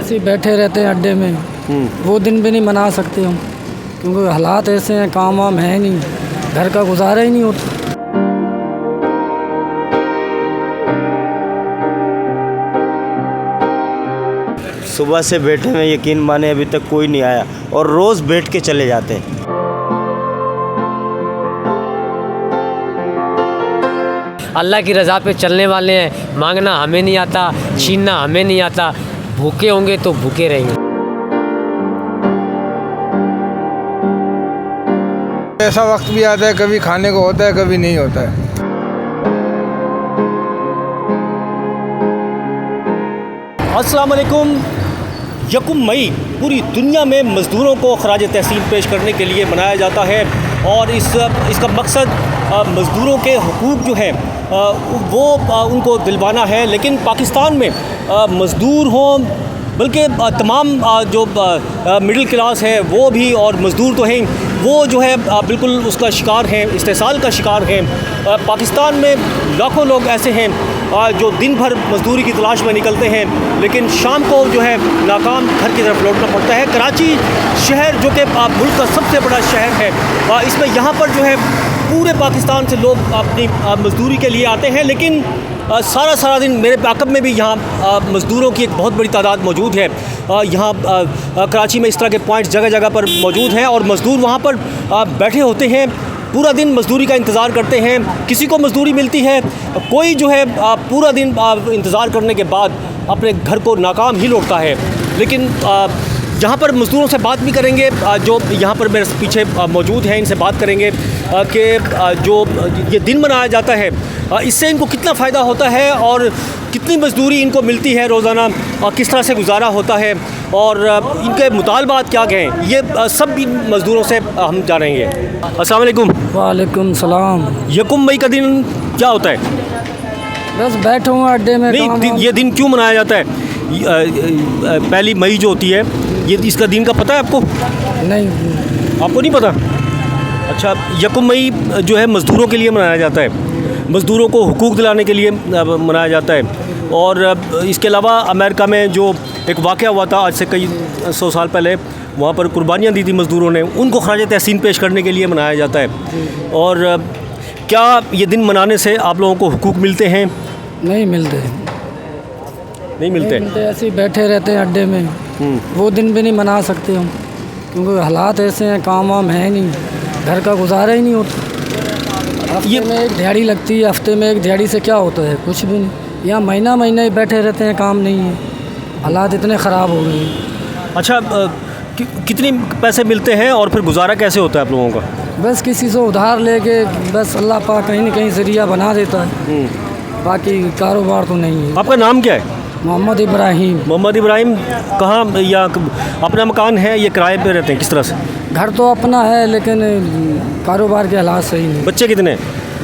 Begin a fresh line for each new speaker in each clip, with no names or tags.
ऐसे ही बैठे रहते हैं अड्डे में। वो दिन भी नहीं मना सकते हम, क्योंकि हालात ऐसे हैं, काम वाम है नहीं, घर का गुजारा ही नहीं होता।
सुबह से बैठे में यकीन माने अभी तक कोई नहीं आया और रोज़ बैठ के चले जाते हैं।
अल्लाह की रज़ा पे चलने वाले हैं, मांगना हमें नहीं आता, छीनना हमें नहीं आता। भूखे होंगे तो भूखे रहेंगे।
ऐसा वक्त भी आता है, कभी खाने को होता है, कभी नहीं होता है।
अस्सलाम वालेकुम। यकुम मई पूरी दुनिया में मज़दूरों को खराज तहसीन पेश करने के लिए मनाया जाता है और इसका मकसद मज़दूरों के हुकूक जो है वो उनको दिलवाना है। लेकिन पाकिस्तान में मज़दूर हों, बल्कि तमाम जो मिडिल क्लास है वो भी और मज़दूर तो हैं, वो जो है बिल्कुल उसका शिकार हैं, इस्तेसाल का शिकार हैं। पाकिस्तान में लाखों लोग ऐसे हैं जो दिन भर मज़दूरी की तलाश में निकलते हैं, लेकिन शाम को जो है नाकाम घर की तरफ लौटना पड़ता है। कराची शहर जो कि मुल्क का सबसे बड़ा शहर है, इसमें यहाँ पर जो है पूरे पाकिस्तान से लोग अपनी मज़दूरी के लिए आते हैं। लेकिन सारा दिन मेरे पैकअप में भी यहाँ मज़दूरों की एक बहुत बड़ी तादाद मौजूद है। यहाँ कराची में इस तरह के पॉइंट्स जगह जगह पर मौजूद हैं और मज़दूर वहाँ पर बैठे होते हैं, पूरा दिन मज़दूरी का इंतज़ार करते हैं। किसी को मज़दूरी मिलती है, कोई जो है पूरा दिन इंतज़ार करने के बाद अपने घर को नाकाम ही लौटता है। लेकिन यहाँ पर मज़दूरों से बात भी करेंगे जो यहाँ पर मेरे पीछे मौजूद हैं, इनसे बात करेंगे कि जो ये दिन मनाया जाता है इससे इनको कितना फ़ायदा होता है और कितनी मज़दूरी इनको मिलती है रोज़ाना, किस तरह से गुजारा होता है और इनके मुतालबात क्या कहें, ये सब इन मज़दूरों से हम जानेंगे। अस्सलाम वालेकुम।
वालेकुम सलाम।
यकुम मई का दिन क्या होता है?
बस बैठे हुए अड्डे में।
नहीं, ये दिन क्यों मनाया जाता है? पहली मई जो होती है, ये इसका दिन का पता है आपको?
नहीं,
आपको नहीं पता? अच्छा, यकुम मई जो है मज़दूरों के लिए मनाया जाता है, मज़दूरों को हुकूक दिलाने के लिए मनाया जाता है। और इसके अलावा अमेरिका में जो एक वाक़या हुआ था आज से कई 100 साल पहले, वहाँ पर कुर्बानियाँ दी थी मज़दूरों ने, उनको खराज तहसीन पेश करने के लिए मनाया जाता है। और क्या ये दिन मनाने से आप लोगों को हुकूक मिलते हैं?
नहीं मिलते।
नहीं मिलते।
ऐसे ही बैठे रहते हैं अड्डे में। वो दिन भी नहीं मना सकते हम, क्योंकि हालात ऐसे हैं, काम वाम है नहीं, घर का गुजारा ही नहीं होता। हफ्ते में एक दिहाड़ी लगती है, हफ्ते में एक दिहाड़ी से क्या होता है? कुछ भी नहीं। यहाँ महीना ही बैठे रहते हैं, काम नहीं है, हालात इतने ख़राब हो गए हैं।
अच्छा, कितने पैसे मिलते हैं और फिर गुजारा कैसे होता है आप लोगों का?
बस किसी से उधार लेके, बस अल्लाह पाक कहीं न कहीं ज़रिया बना देता है, बाकी कारोबार तो नहीं है।
आपका नाम क्या है?
मोहम्मद इब्राहिम।
मोहम्मद इब्राहिम। कहाँ, या अपना मकान है, ये किराए पे रहते हैं, किस तरह से?
घर तो अपना है, लेकिन कारोबार के हालात सही नहीं।
बच्चे कितने?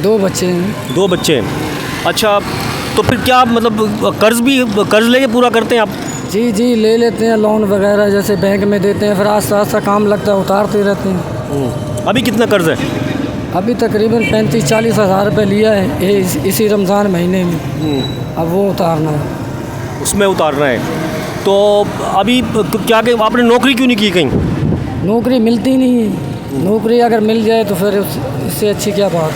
2 बच्चे हैं।
2 बच्चे हैं। अच्छा, तो फिर क्या मतलब कर्ज़ लेके पूरा करते हैं आप?
जी ले लेते हैं, लोन वगैरह जैसे बैंक में देते हैं, फिर आस्ता काम लगता है उतारते रहते हैं।
अभी कितना कर्ज़ है?
अभी तकरीबन 35-40 हज़ार रुपये लिया है इसी रमज़ान महीने में। अब वो उतारना है,
उसमें उतारना है। तो अभी क्या कि आपने नौकरी क्यों नहीं की कहीं?
नौकरी मिलती नहीं है। नौकरी अगर मिल जाए तो फिर इससे अच्छी क्या बात।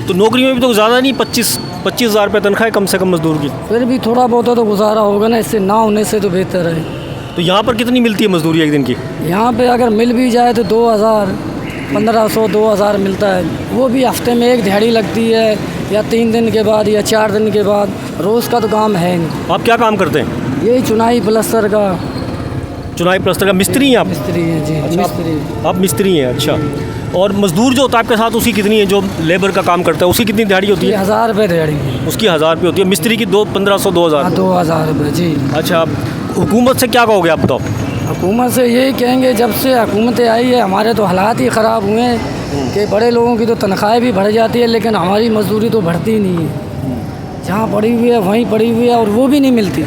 तो नौकरी में भी तो ज़्यादा नहीं, 25 हज़ार रुपये तनख्वाह है कम से कम मज़दूर की।
फिर भी थोड़ा बहुत तो गुजारा होगा ना, इससे ना होने से तो बेहतर है।
तो यहाँ पर कितनी मिलती है मज़दूरी एक दिन की?
यहाँ पे अगर मिल भी जाए तो 2000, 1500, 2000 मिलता है। वो भी हफ्ते में एक दिहाड़ी लगती है, या 3 दिन के बाद या 4 दिन के बाद। रोज़ का तो काम है नहीं।
आप क्या काम करते हैं?
यही चुनाई प्लस्तर का।
चुनाई प्लस्तर का मिस्त्री हैं आप?
मिस्त्री हैं जी।
अच्छा,
मिस्त्री।
आप मिस्त्री हैं। अच्छा, और मज़दूर जो होता है आपके साथ, उसकी कितनी है? जो लेबर का काम करता है उसकी कितनी दिहाड़ी होती है?
1000 रुपये दिहाड़ी।
उसकी 1000 रुपये होती है। मिस्त्री की 1500, 2000।
2000 रुपये जी।
अच्छा, हुकूमत से क्या कहोगे आप बताओ?
हुकूमत से यही कहेंगे, जब से हुकूमतें आई है हमारे तो हालात ही ख़राब हुए हैं कि बड़े लोगों की तो तनख्वाहें भी बढ़ जाती है, लेकिन हमारी मजदूरी तो बढ़ती नहीं है। जहाँ पड़ी हुई है वहीं पड़ी हुई है और वो भी नहीं मिलती।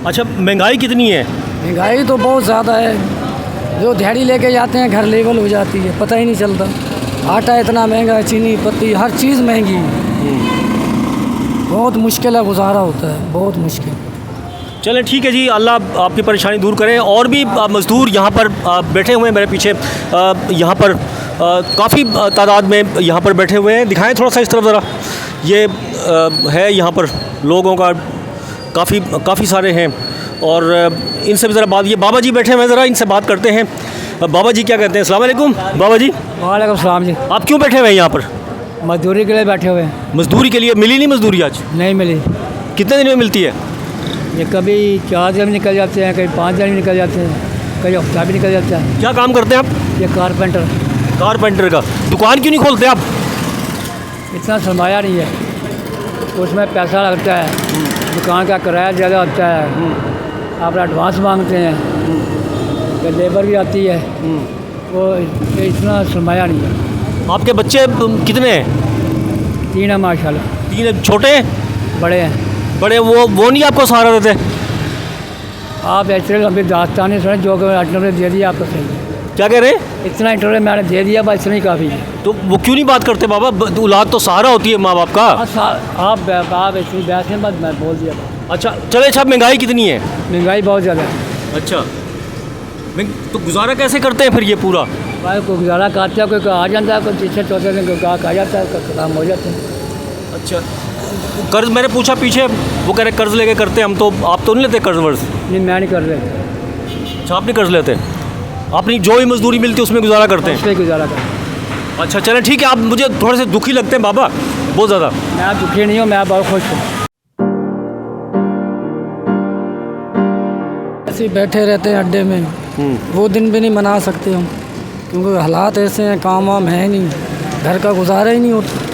अच्छा, महंगाई कितनी है?
महंगाई तो बहुत ज़्यादा है। जो दिहाड़ी लेके जाते हैं घर लेवल हो जाती है, पता ही नहीं चलता। आटा इतना महंगा है, चीनी पत्ती हर चीज़ महंगी है। बहुत मुश्किल है, गुजारा होता है बहुत मुश्किल।
चलें ठीक है जी, अल्लाह आपकी परेशानी दूर करे। और भी मज़दूर यहाँ पर बैठे हुए हैं मेरे पीछे, यहाँ पर काफ़ी तादाद में यहाँ पर बैठे हुए हैं। दिखाएं थोड़ा सा इस तरफ ज़रा, ये है यहाँ पर लोगों का काफ़ी सारे हैं। और इनसे भी ज़रा बात, ये बाबा जी बैठे हुए हैं, ज़रा इनसे बात करते हैं। बाबा जी क्या कहते हैं? अस्सलाम वालेकुम बाबा जी।
वालेकुम सलाम जी।
आप क्यों बैठे हुए हैं यहाँ पर?
मजदूरी के लिए बैठे हुए हैं।
मजदूरी के लिए मिली नहीं मजदूरी आज?
नहीं मिली।
कितने दिन में मिलती है?
ये कभी 4 दिन में निकल जाते हैं, कभी 5 दिन में निकल जाते हैं, कभी हफ्ता भी निकल जाता है।
क्या काम करते हैं आप?
ये
कारपेंटर का। दुकान क्यों नहीं खोलते आप?
इतना सरमाया नहीं है, उसमें पैसा लगता है, दुकान का किराया ज़्यादा होता है, आप एडवांस मांगते हैं, फिर लेबर भी आती है, वो इतना सरमाया नहीं है।
आपके बच्चे कितने हैं?
3 है माशाल्लाह।
3 हैं। छोटे हैं?
बड़े हैं।
बड़े वो नहीं आपको सहारा देते?
आप ऐसे लंबी दास्तानी सुने, जो इंटरव्यू दे दिया आपको सही है।
क्या कह रहे हैं?
इतना इंटरव्यू मैंने दे दिया, बस इतना ही काफ़ी है।
तो वो क्यों नहीं बात करते बाबा? औलाद तो सहारा होती है माँ बाप का।
आप इतनी बहस में मत, मैं बोल दिया।
अच्छा चले साहब, महंगाई कितनी है?
महंगाई बहुत ज़्यादा है।
अच्छा, तो गुजारा कैसे करते हैं फिर ये पूरा?
भाई कोई गुजारा करता है, कोई आ जाता है, कोई तीसरे चौथे दिन कोई गाहक आ जाता है, कोई काम हो जाता है।
अच्छा, कर्ज मैंने पूछा पीछे, वो कह रहे कर्ज लेके करते हैं हम। तो आप तो नहीं लेते कर्ज वर्ज?
नहीं, मैं नहीं कर रहे।
अच्छा, आप नहीं कर्ज लेते, अपनी जो भी मजदूरी मिलती है उसमें गुजारा करते हैं?
उसमें गुजारा करते।
अच्छा चलें ठीक है। आप मुझे थोड़े से दुखी लगते हैं बाबा, बहुत ज़्यादा।
मैं दुखी नहीं हूँ, मैं बहुत खुश हूँ। ऐसे ही बैठे रहते हैं अड्डे में, वो दिन भी नहीं मना सकते हम, क्योंकि हालात ऐसे हैं, काम वाम है नहीं, घर का गुजारा ही नहीं होता।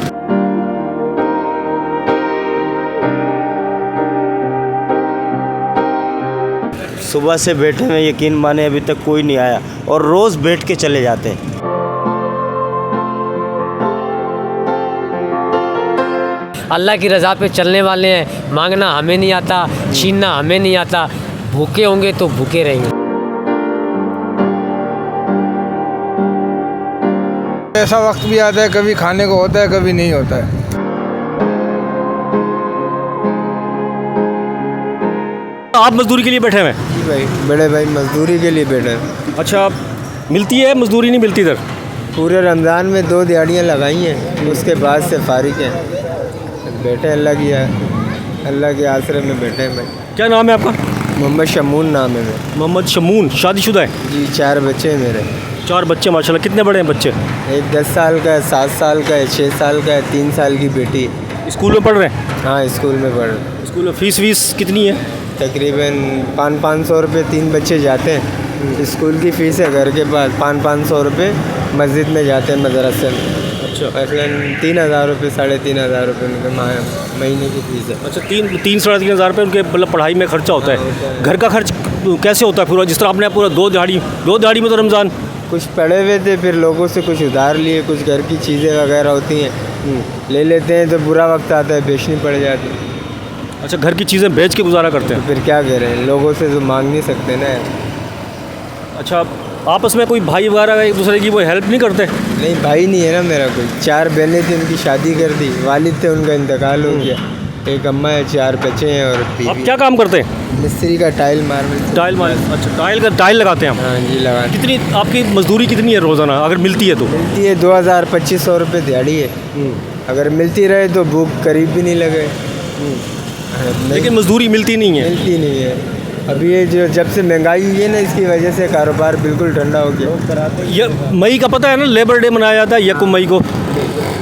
सुबह से बैठे में यकीन माने अभी तक कोई नहीं आया, और रोज़ बैठ के चले जाते हैं।
अल्लाह की रज़ा पे चलने वाले हैं, मांगना हमें नहीं आता, छीनना हमें नहीं आता, भूखे होंगे तो भूखे रहेंगे।
ऐसा वक्त भी आता है, कभी खाने को होता है, कभी नहीं होता है।
आप मजदूरी के लिए बैठे हुए हैं?
जी भाई, बड़े भाई मजदूरी के लिए बैठे हैं।
अच्छा, मिलती है मजदूरी? नहीं मिलती इधर?
पूरे रमज़ान में 2 दिहाड़ियाँ लगाई हैं, उसके बाद से फारिग हैं, बैठे अल्लाह के आसरे में बैठे हैं भाई।
क्या नाम है आपका?
मोहम्मद शमून नाम है मेरा।
मोहम्मद शमून। शादीशुदा है?
जी, 4 बच्चे हैं मेरे।
4 बच्चे माशाल्लाह। कितने बड़े हैं बच्चे?
एक 10 साल का है, 7 साल का है, 6 साल का है, 3 साल की बेटी।
स्कूल में पढ़ रहे हैं?
हाँ, स्कूल में पढ़ रहे हैं।
स्कूल में फीस कितनी है?
तकरीबन 500-500 रुपये 3 बच्चे जाते हैं। स्कूल की फ़ीस है, घर के पास 500-500 रुपये मस्जिद में जाते हैं, मदरसे में।
अच्छा,
मसलन 3000 रुपये 3500 रुपये उनके महीने की फ़ीस है।
अच्छा, 3-3.5 हज़ार रुपये उनके मतलब पढ़ाई में खर्चा होता है। घर का खर्च कैसे होता है पूरा? जिस तरह आपने पूरा 2 दिहाड़ी में तो रमज़ान।
कुछ पड़े हुए थे, फिर लोगों से कुछ उधार लिए, कुछ घर की चीज़ें वगैरह होती हैं, ले लेते हैं, तो बुरा वक्त आता है, बेचनी पड़ जाती है।
अच्छा, घर की चीज़ें बेच के गुजारा करते हैं?
तो फिर क्या करें, लोगों से तो मांग नहीं सकते ना।
अच्छा, आपस में कोई भाई वगैरह एक दूसरे की वो हेल्प नहीं करते?
नहीं, भाई नहीं है ना मेरा कोई। 4 बहनें थी, उनकी शादी कर दी, वालिद थे, उनका इंतकाल हो गया, एक अम्मा है, 4 बच्चे हैं और
आप
बीवी।
क्या काम करते हैं?
मिस्त्री का टाइल मारने।
अच्छा, टाइल लगाते हैं आप?
हाँ जी, लगा।
कितनी आपकी मजदूरी कितनी है रोज़ाना, अगर मिलती है तो?
मिलती है 2000-2500 रुपये दिहाड़ी है। अगर मिलती रहे तो भूख करीब भी नहीं लगे।
लेकिन मजदूरी मिलती नहीं है?
मिलती नहीं है। अभी ये जो जब से महंगाई हुई है ना, इसकी वजह से कारोबार बिल्कुल ठंडा हो गया।
ये मई का पता है ना, लेबर डे मनाया जाता है 1 मई को।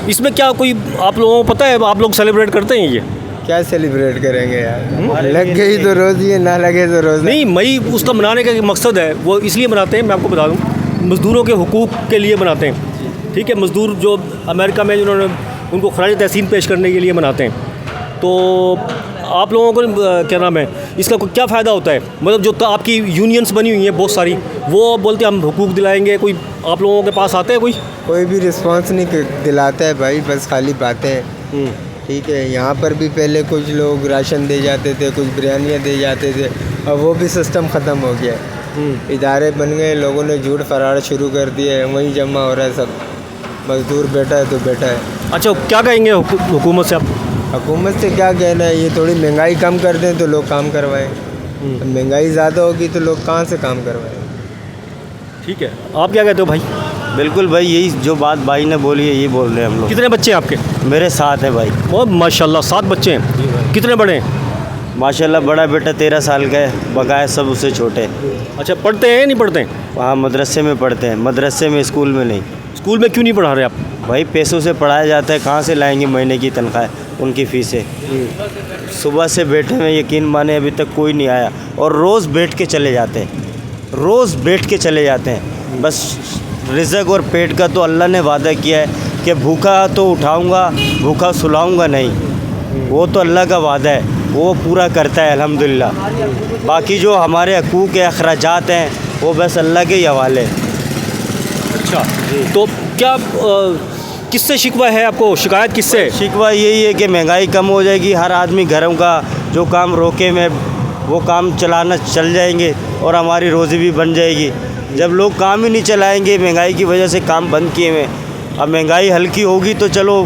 इसमें क्या कोई आप लोगों को पता है, आप लोग सेलिब्रेट करते हैं ये?
क्या सेलिब्रेट करेंगे यार, लग गई तो रोज़ ही है, ना लगे तो रोज़
नहीं, मई उसका मनाने का मकसद है, वो इसलिए मनाते हैं, मैं आपको बता दूं, मज़दूरों के हुकूक के लिए मनाते हैं। ठीक है, मज़दूर जो अमेरिका में जिन्होंने उनको खराज तहसीन पेश करने के लिए मनाते हैं। तो आप लोगों को क्या नाम है, इसका क्या फ़ायदा होता है? मतलब जो आपकी यूनियंस बनी हुई हैं बहुत सारी, वो बोलते हैं हम हुकूक दिलाएंगे, कोई आप लोगों के पास आता है? कोई
भी रिस्पांस नहीं दिलाता है भाई, बस खाली बातें हैं। ठीक है, यहाँ पर भी पहले कुछ लोग राशन दे जाते थे, कुछ बिरयानियाँ दे जाते थे, अब वो भी सिस्टम ख़त्म हो गया है। इदारे बन गए, लोगों ने झूठ फरार शुरू कर दिया है, वहीं जमा हो रहा है सब। मज़दूर बैठा है तो बैठा है।
अच्छा, क्या कहेंगे हुकूमत से आप?
हुकूमत से क्या कहना है, ये थोड़ी महंगाई कम कर दें तो लोग काम करवाएं। महंगाई ज़्यादा होगी तो लोग कहाँ से काम करवाएंगे।
ठीक है, आप क्या कहते हो भाई?
बिल्कुल भाई, यही जो बात भाई ने बोली है ये बोल रहे हैं हम लोग।
कितने बच्चे हैं आपके?
मेरे साथ है भाई।
बहुत माशाल्लाह, 7 बच्चे हैं। कितने बड़े हैं?
माशाल्लाह बड़ा बेटा 13 साल का है, बकाया सब उससे छोटे हैं।
अच्छा, पढ़ते हैं नहीं पढ़ते हैं?
वहाँ मदरसे में पढ़ते हैं, मदरसे में, स्कूल में नहीं।
स्कूल में क्यों नहीं पढ़ा रहे आप?
भाई पैसों से पढ़ाया जाता है, कहाँ से लाएंगे महीने की तनख्वाह, उनकी फीसें। सुबह से बैठे हैं, यकीन माने अभी तक कोई नहीं आया, और रोज़ बैठ के चले जाते हैं, रोज़ बैठ के चले जाते हैं। बस रिज़्क और पेट का तो अल्लाह ने वादा किया है कि भूखा तो उठाऊंगा, भूखा सुलाऊंगा नहीं। वो तो अल्लाह का वादा है, वो पूरा करता है अल्हम्दुलिल्लाह। बाकी जो हमारे हकूक़ के अखराजात हैं वो बस अल्लाह के ही हवाले हैं।
अच्छा, तो क्या किससे शिकवा है आपको? शिकायत किससे?
शिकवा यही है कि महंगाई कम हो जाएगी, हर आदमी घरों का जो काम रोके में वो काम चलाना चल जाएंगे और हमारी रोज़ी भी बन जाएगी। जब लोग काम ही नहीं चलाएंगे, महंगाई की वजह से काम बंद किए हुए, अब महंगाई हल्की होगी तो चलो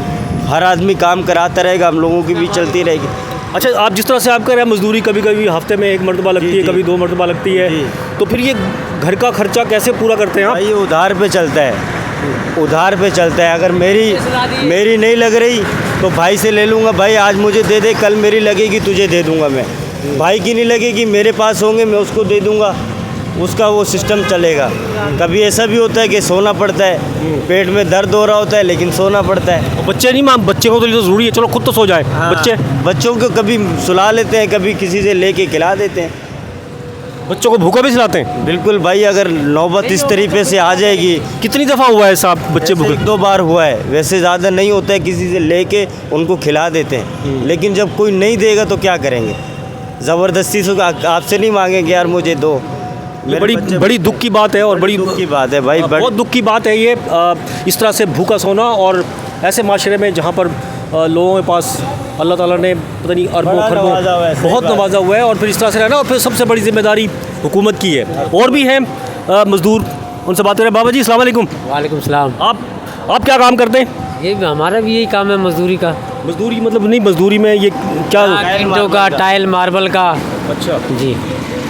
हर आदमी काम कराता रहेगा, हम लोगों की भी चलती रहेगी।
अच्छा, आप जिस तरह से आप कह रहे हैं मजदूरी कभी कभी हफ्ते में 1 मरतबा लगती है, कभी 2 मरतबा लगती है, तो फिर ये घर का खर्चा कैसे पूरा करते हैं आप?
भाई ये उधार पे चलता है, उधार पे चलता है। अगर मेरी नहीं लग रही तो भाई से ले लूँगा, भाई आज मुझे दे दे, कल मेरी लगेगी तुझे दे दूँगा मैं। भाई की नहीं लगेगी, मेरे पास होंगे मैं उसको दे दूँगा, उसका वो सिस्टम चलेगा। कभी ऐसा भी होता है कि सोना पड़ता है, पेट में दर्द हो रहा होता है लेकिन सोना पड़ता है।
और बच्चे नहीं, मां बच्चे को तो ये तो ज़रूरी है, चलो खुद तो सो जाए।
बच्चों को कभी सुला लेते हैं, कभी किसी से लेके खिला देते हैं।
बच्चों को भूखा भी खिलाते हैं?
बिल्कुल भाई, अगर नौबत इस तरीके से आ जाएगी।
कितनी दफ़ा हुआ है साहब बच्चे भूखे?
1-2 बार हुआ है, वैसे ज़्यादा नहीं होता है, किसी से लेके उनको खिला देते हैं। लेकिन जब कोई नहीं देगा तो क्या करेंगे? ज़बरदस्ती से आपसे नहीं मांगेंगे यार मुझे दो।
बड़ी दुख की बात है, और बड़ी
दुख की बात है भाई,
बहुत दुख की बात है ये, इस तरह से भूखा सोना। और ऐसे माशरे में जहाँ पर लोगों के पास अल्लाह ताला ने पता नहीं अरबों खरबों बहुत नवाजा हुआ है, और फिर इस तरह से रहना, और फिर सबसे बड़ी जिम्मेदारी हुकूमत की है। और भी हैं मज़दूर, उनसे बात करें। बाबा जी अस्सलाम वालेकुम।
वालेकुम सलाम।
आप क्या काम करते हैं?
ये हमारा भी यही काम है, मजदूरी का।
मजदूरी मतलब नहीं, मजदूरी में ये क्या?
ईंटों का, टाइल मार्बल का।
अच्छा
जी।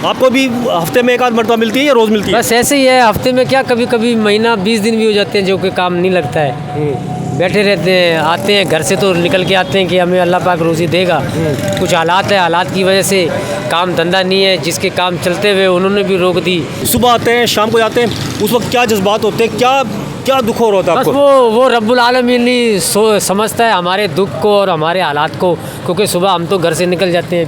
आपको भी हफ्ते में 1-आध मरतबा मिलती है या रोज़ मिलती है?
बस ऐसे ही है, हफ्ते में क्या, कभी कभी महीना 20 दिन भी हो जाते हैं जो कि काम नहीं लगता है। बैठे रहते हैं, आते हैं घर से तो निकल के आते हैं कि हमें अल्लाह पाक रोज़ी देगा। कुछ हालात है, हालात की वजह से काम धंधा नहीं है, जिसके काम चलते हुए उन्होंने भी रोक दी।
सुबह आते हैं, शाम को जाते हैं, उस वक्त क्या जज्बात होते हैं, क्या दुख हो रहा होता है
बस
आपको?
वो रब्बुल आलमीन ही समझता है हमारे दुख को और हमारे हालात को, क्योंकि सुबह हम तो घर से निकल जाते हैं,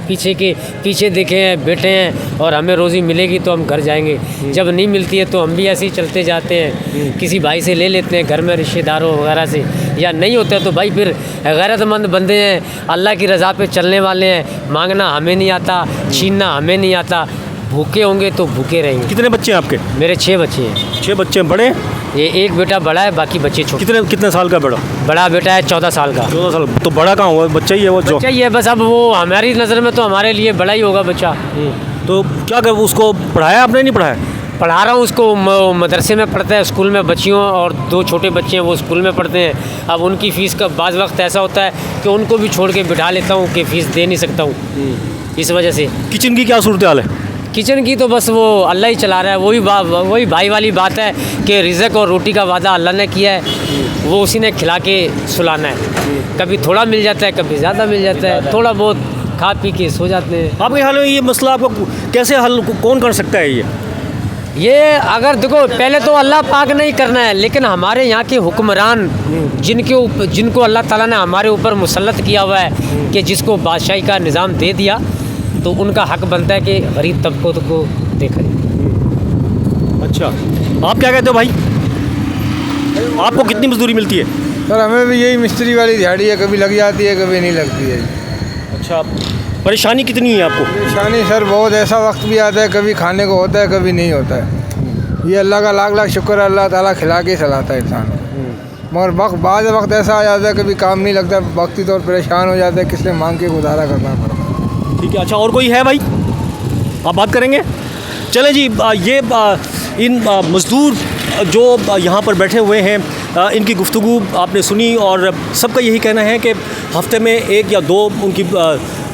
पीछे देखे हैं, बैठे हैं, और हमें रोज़ी मिलेगी तो हम घर जाएंगे। जब नहीं मिलती है तो हम भी ऐसे ही चलते जाते हैं, किसी भाई से ले लेते हैं, घर में रिश्तेदारों वगैरह से, या नहीं होता है तो भाई फिर गैरतमंद बंदे हैं, अल्लाह की रज़ा पे चलने वाले हैं, मांगना हमें नहीं आता, छीनना हमें नहीं आता, भूखे होंगे तो भूखे रहेंगे।
कितने बच्चे हैं आपके?
मेरे 6 बच्चे हैं।
6 बच्चे हैं। बड़े?
ये एक बेटा बड़ा है, बाकी बच्चे छोटे।
कितने साल का बड़ा?
बड़ा बेटा है 14 साल का।
14 साल। तो बड़ा कहाँ हुआ? बच्चा ही है वो जो?
बच्चा ही है बस। अब वो हमारी नज़र में तो हमारे लिए बड़ा ही होगा बच्चा।
तो क्या कर, उसको पढ़ाया आपने? नहीं पढ़ाया?
पढ़ा रहा हूँ उसको, मदरसे में पढ़ता है, स्कूल में बच्चियों और 2 छोटे बच्चे हैं वो स्कूल में पढ़ते हैं। अब उनकी फ़ीस का बाज़ वक्त ऐसा होता है कि उनको भी छोड़ के बिठा लेता हूँ कि फ़ीस दे नहीं सकता हूँ, इस वजह से।
किचन की क्या सूरत हाल है?
किचन की तो बस वो अल्लाह ही चला रहा है। वही भाई वाली बात है कि रिज़्क और रोटी का वादा अल्लाह ने किया है, वो उसी ने खिला के सुलाना है। कभी थोड़ा मिल जाता है, कभी ज़्यादा मिल जाता है, थोड़ा बहुत खा पी के सो जाते हैं।
आपके ख्याल में ये मसला आपको कैसे हल कौन कर सकता है?
ये अगर देखो, पहले तो अल्लाह पाक नहीं करना है, लेकिन हमारे यहाँ के हुक्मरान जिनको अल्लाह ताला ने हमारे ऊपर मुसल्लत किया हुआ है कि जिसको बादशाही का निज़ाम दे दिया, तो उनका हक बनता है कि गरीब तबकों को देखें।
अच्छा, आप क्या कहते हो भाई? आपको कितनी मजदूरी मिलती है?
सर हमें भी यही मिस्त्री वाली दिहाड़ी है, कभी लग जाती है कभी नहीं लगती है।
अच्छा, परेशानी कितनी है आपको?
परेशानी सर बहुत, ऐसा वक्त भी आता है कभी खाने को होता है कभी नहीं होता है। ये अल्लाह का लाख लाख शुक्र है, अल्लाह ताला खिला के चलाता है इंसान। मगर बाद वक्त ऐसा आ जाता है कभी काम नहीं लगता, वक्ती तौर पर परेशान हो जाता है, किससे मांग के गुजारा करना पड़ता है।
ठीक है। अच्छा, और कोई है भाई? आप बात करेंगे? चलें जी, ये इन मज़दूर जो यहाँ पर बैठे हुए हैं, इनकी गुफ्तगू आपने सुनी, और सबका यही कहना है कि हफ्ते में 1 या 2 उनकी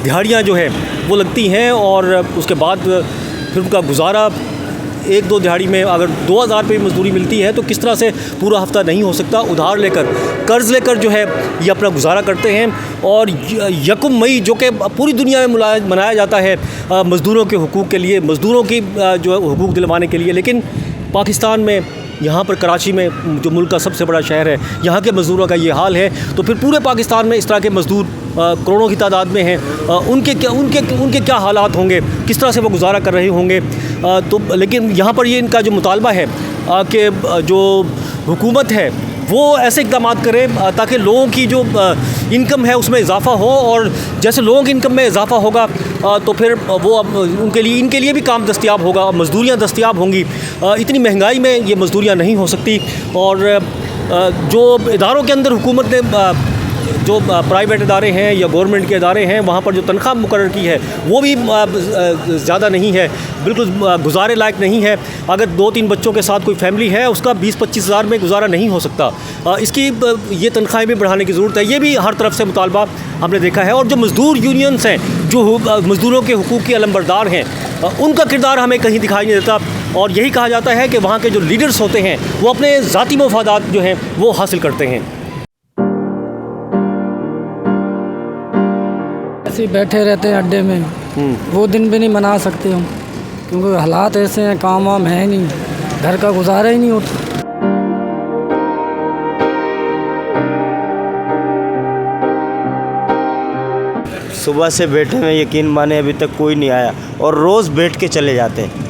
दिहाड़ियाँ जो है वो लगती हैं और उसके बाद फिर उनका गुजारा 1-2 दिहाड़ी में अगर 2000 रुपये मजदूरी मिलती है तो किस तरह से पूरा हफ्ता नहीं हो सकता। उधार लेकर, कर्ज़ लेकर जो है ये अपना गुजारा करते हैं। और 1 मई जो कि पूरी दुनिया में मनाया जाता है मज़दूरों के हुकूक़ के लिए, मज़दूरों की जो है हुकूक़ दिलवाने के लिए, लेकिन पाकिस्तान में यहाँ पर कराची में जो मुल्क का सबसे बड़ा शहर है, यहाँ के मज़दूरों का ये हाल है। तो फिर पूरे पाकिस्तान में इस तरह के मज़दूर करोड़ों की तादाद में हैं। उनके क्या हालात होंगे, किस तरह से वो गुजारा कर रहे होंगे। तो लेकिन यहाँ पर ये इनका जो मुतालबा है कि जो हुकूमत है वो ऐसे इक़दाम करे ताकि लोगों की जो इनकम है उसमें इजाफ़ा हो, और जैसे लोगों की इनकम में इजाफ़ा होगा तो फिर वो इनके लिए भी काम दस्तयाब होगा, मज़दूरियाँ दस्तयाब होंगी। इतनी महंगाई में ये मज़दूरियाँ नहीं हो सकती। और जो इदारों के अंदर हुकूमत ने जो प्राइवेट इदारे हैं या गवर्नमेंट के इदारे हैं वहाँ पर जो तनख्वाह मुकर्रर की है वो भी ज़्यादा नहीं है, बिल्कुल गुजारे लायक नहीं है। अगर 2-3 बच्चों के साथ कोई फैमिली है उसका 20-25 हज़ार में गुजारा नहीं हो सकता। इसकी ये तनख्वाहें भी बढ़ाने की ज़रूरत है। ये भी हर तरफ से मुतालबा हमने देखा है। और जो मज़दूर यूनियंस हैं, जो मज़दूरों के हुकूक़ के अलंबरदार हैं, उनका किरदार हमें कहीं दिखाई नहीं देता। और यही कहा जाता है कि वहाँ के जो लीडर्स होते हैं वो अपने ज़ाती मफादात जो हैं वो हासिल करते हैं।
ऐसे ही बैठे रहते हैं अड्डे में, वो दिन भी नहीं मना सकते हम, क्योंकि हालात ऐसे हैं, काम वाम है नहीं, घर का गुजारा ही नहीं होता।
सुबह से बैठे में यकीन माने अभी तक कोई नहीं आया, और रोज़ बैठ के चले जाते हैं।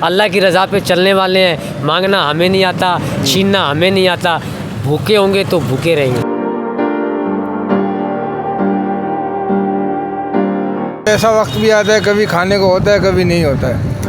अल्लाह की रज़ा पे चलने वाले हैं। मांगना हमें नहीं आता, छीनना हमें नहीं आता। भूखे होंगे तो भूखे रहेंगे।
ऐसा वक्त भी आता है, कभी खाने को होता है, कभी नहीं होता है।